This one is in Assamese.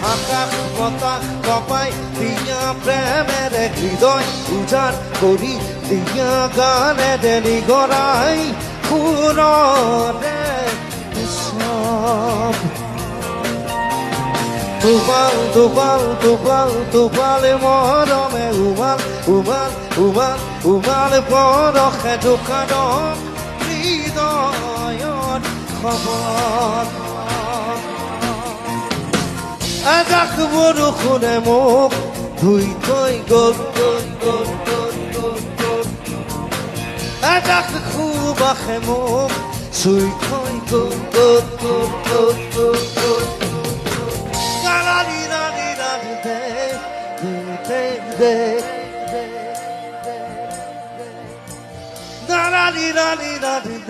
আকাশ বতাহ কপাই দিয়া প্রেমেরে হৃদয় উজাড় করি দিয়া গানেরে নিগরাই পুরনে সব তুফাল তুফাল তুফাল তুফাল মরমে উমাল উমাল উমাল উমাল পরখে দোকানত হৃদয়ত খবৰ এজাক বৰষুণে মোক ধুই থৈ গ'ল এজাক সুবাসে মোক চুই থৈ গ'ল da